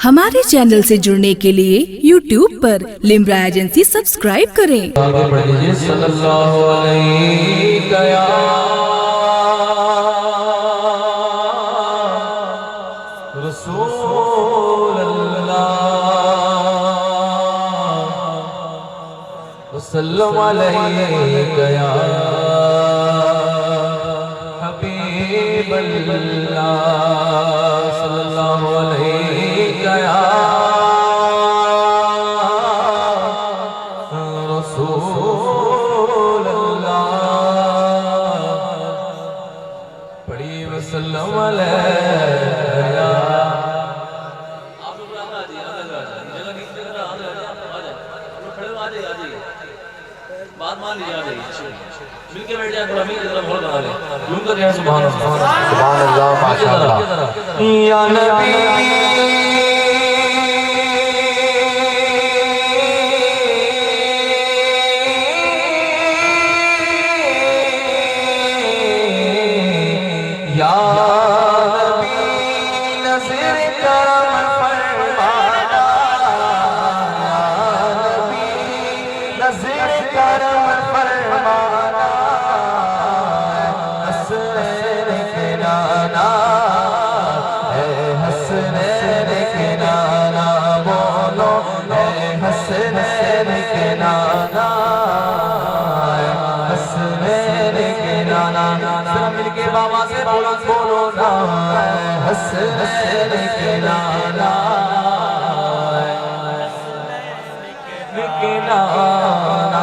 ہمارے چینل سے جڑنے کے لیے YouTube پر لمرا ایجنسی سبسکرائب کریں۔ آگے بڑھ لیجئے صلی اللہ علیہ یا رسول اللہ وسلم علیہ یا حبیب اللہ صلی اللہ علیہ یا رسول اللہ پڑھی وسلم علیہ بات مان لیا جائے مل کے بیٹھ جائے مل کے طرف بہت بنا لیں یوں کر رہے ہیں سبحان اللہ سبحان اللہ ماشاءاللہ یا نبی یا نبی نظر کرم فرمانا یا نبی نظر کرم فرمانا حسنین کے نانا اے حسنین کے نانا بولو اے حسنین کے نانا حسنین کے نانا سب مل کے بابا سے بولو نا حسنین کے نانا کے نانا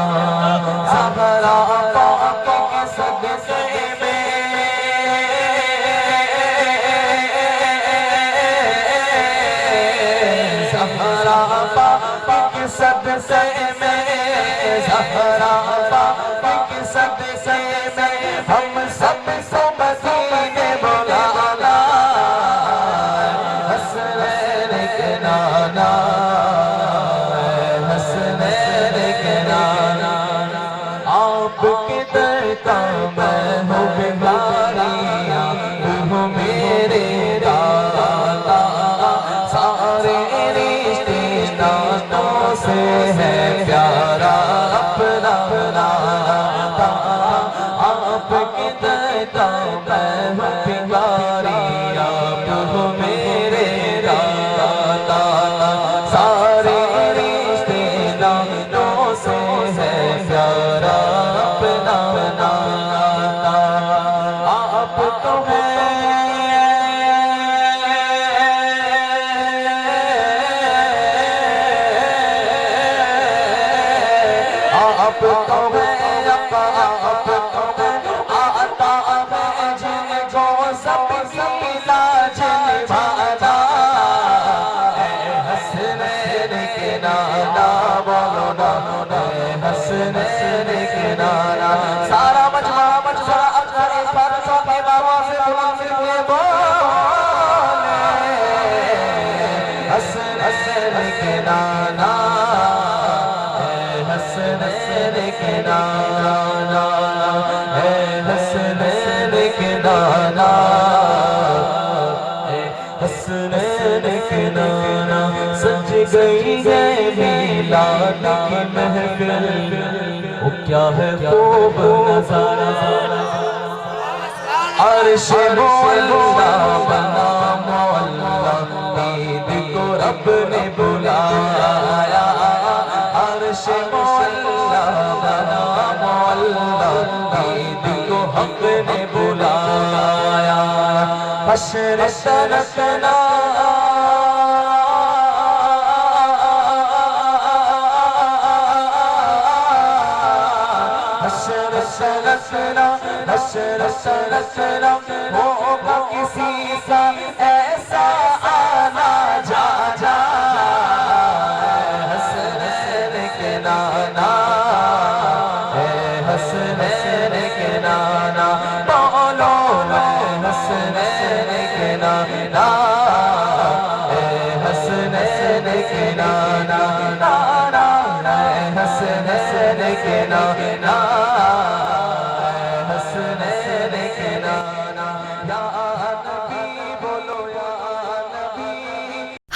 زہرا پاک کے صدقے میں زہرا پاک کے صدقے میں زہرا پاک کے صدقے میں ہم سب کو مدینے بلانا حسنین کے نانا حسنین کے نانا آپ کے در کا میں ہوں بیماری وہ میرے دادا سارے رشتے ناتوں سے ہے پیارا اپنا ناتا آپ کے در کا میں ہوں بیماری آپ ہو میرے دادا سارے رشتے ناتوں سے ہے پیارا اپنا ناتا آپ تو آپ تو آتا میں جن کو سب لاج نبھانا اے حسنین کے نانا بولو نا اے حسنین کے نانا سارا مجمع اپنا ایک بار کے بابا سے بلند کے بولے حسنین کے نانا حسنین کے نانا اے حسنین کے نانا اے حسنین کے نانا سج گئی ہے میلاد کی محفل وہ کیا ہے خوب نظارہ عرش مولا بنا مولا عید کو رب نے بلایا عرش مولا بنا مولا عید کو حق نے بلایا حشر سرکنا حشر سرکنا حشر سرکنا ہوگا کسی کا ایسا آنا جانا حسنین کے نانا اے حسنین کے نانا بولو اے حسنین کے نانا اے حسنین کے نانا نانا اے حسنین کے نانا حسنین کے نانا یا نبی بولو یا نبی